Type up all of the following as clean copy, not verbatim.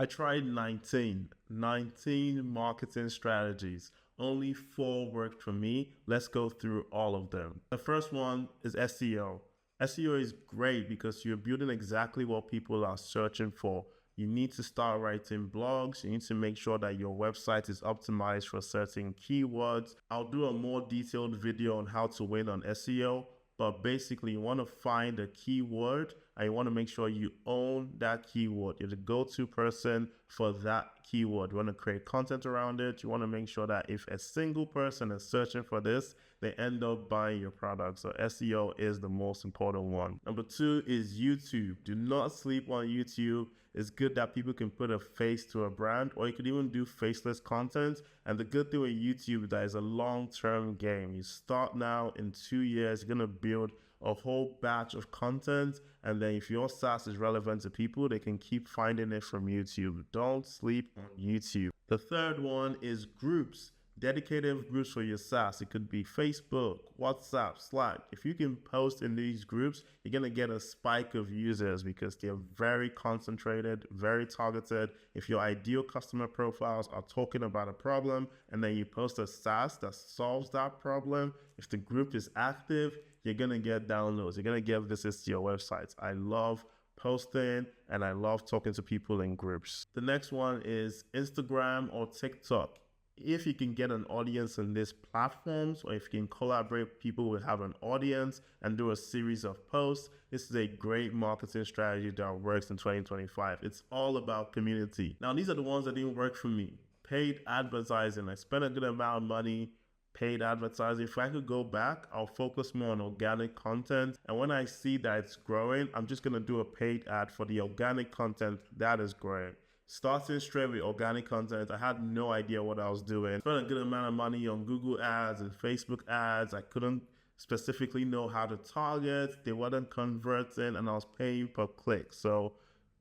I tried 19 marketing strategies. Only 4 worked for me. Let's go through all of them. The first one is SEO. SEO is great because you're building exactly what people are searching for. You need to start writing blogs. You need to make sure that your website is optimized for certain keywords. I'll do a more detailed video on how to win on SEO. But basically, you want to find a keyword and you want to make sure you own that keyword. You're the go-to person for that keyword. You want to create content around it. You want to make sure that if a single person is searching for this, they end up buying your product. So SEO is the most important one. Number 2 is YouTube. Do not sleep on YouTube. It's good that people can put a face to a brand, or you could even do faceless content. And the good thing with YouTube is that it's a long-term game. You start now, in 2 years, you're going to build a whole batch of content, and then if your SaaS is relevant to people, they can keep finding it from YouTube. Don't sleep on YouTube. The third one is groups. Dedicated groups for your SaaS. It could be Facebook, WhatsApp, Slack. If you can post in these groups, you're going to get a spike of users because they're very concentrated, very targeted. If your ideal customer profiles are talking about a problem and then you post a SaaS that solves that problem, if the group is active, you're going to get downloads. You're going to get visits to your websites. I love posting and I love talking to people in groups. The next one is Instagram or TikTok. If you can get an audience in these platforms, or if you can collaborate with people who have an audience and do a series of posts, this is a great marketing strategy that works in 2025. It's all about community. Now, these are the ones that didn't work for me. Paid advertising. I spent a good amount of money. Paid advertising. If I could go back, I'll focus more on organic content. And when I see that it's growing, I'm just going to do a paid ad for the organic content that is growing. Starting straight with organic content, I had no idea what I was doing. Spent a good amount of money on Google ads and Facebook ads. I couldn't specifically know how to target. They weren't converting and I was paying per click. So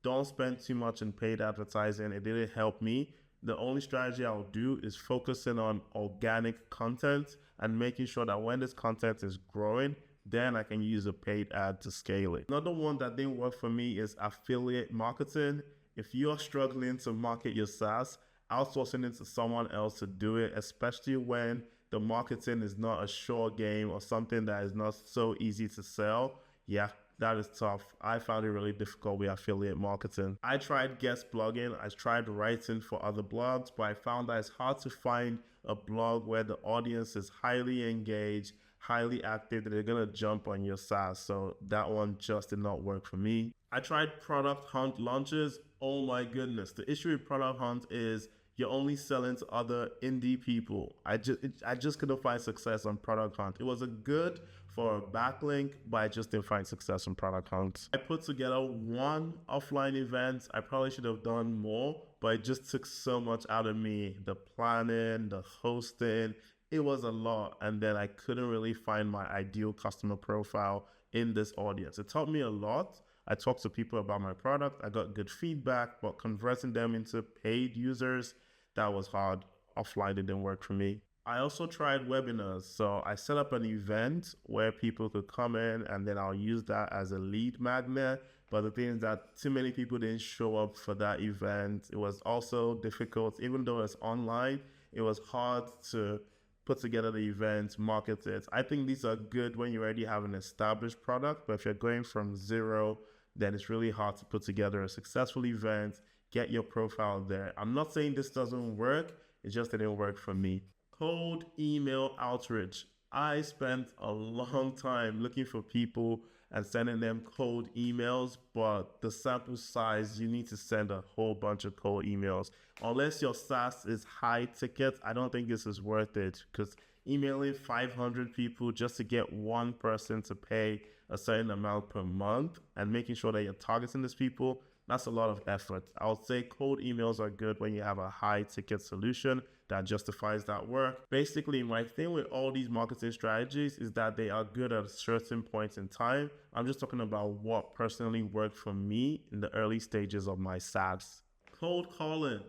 don't spend too much in paid advertising. It didn't help me. The only strategy I'll do is focusing on organic content and making sure that when this content is growing, then I can use a paid ad to scale it. Another one that didn't work for me is affiliate marketing. If you're struggling to market your SaaS, outsourcing it to someone else to do it, especially when the marketing is not a sure game or something that is not so easy to sell, yeah, that is tough. I found it really difficult with affiliate marketing. I tried guest blogging. I tried writing for other blogs, but I found that it's hard to find a blog where the audience is highly engaged, highly active, that they're going to jump on your SaaS. So that one just did not work for me. I tried Product Hunt launches. Oh my goodness. The issue with Product Hunt is you're only selling to other indie people. I just couldn't find success on Product Hunt. It was a good for a backlink, but I just didn't find success on Product Hunt. I put together 1 offline event. I probably should have done more, but it just took so much out of me. The planning, the hosting, it was a lot. And then I couldn't really find my ideal customer profile in this audience. It taught me a lot. I talked to people about my product. I got good feedback, but converting them into paid users, that was hard. Offline didn't work for me. I also tried webinars. So I set up an event where people could come in and then I'll use that as a lead magnet. But the thing is that too many people didn't show up for that event. It was also difficult. Even though it's online, it was hard to put together the event, market it. I think these are good when you already have an established product, but if you're going from zero, then it's really hard to put together a successful event, get your profile there. I'm not saying this doesn't work, it just didn't work for me. Cold email outreach. I spent a long time looking for people and sending them cold emails, but the sample size, you need to send a whole bunch of cold emails. Unless your SaaS is high ticket, I don't think this is worth it, because emailing 500 people just to get one person to pay a certain amount per month and making sure that you're targeting these people, that's a lot of effort. I would say cold emails are good when you have a high ticket solution that justifies that work. Basically, my thing with all these marketing strategies is that they are good at certain points in time. I'm just talking about what personally worked for me in the early stages of my SaaS. Cold calling.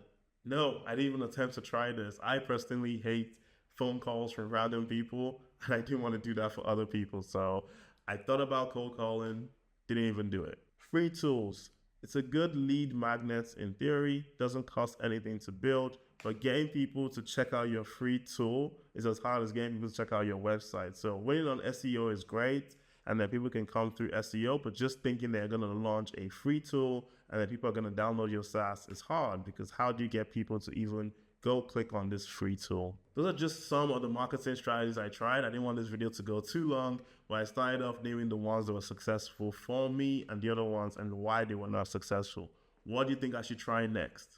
No, I didn't even attempt to try this. I personally hate phone calls from random people, and I didn't want to do that for other people. So I thought about cold calling, didn't even do it. Free tools. It's a good lead magnet in theory, doesn't cost anything to build, but getting people to check out your free tool is as hard as getting people to check out your website. So winning on SEO is great, and then people can come through SEO, but just thinking they're going to launch a free tool and that people are going to download your SaaS is hard, because how do you get people to even go click on this free tool? Those are just some of the marketing strategies I tried. I didn't want this video to go too long, but I started off naming the ones that were successful for me and the other ones and why they were not successful. What do you think I should try next?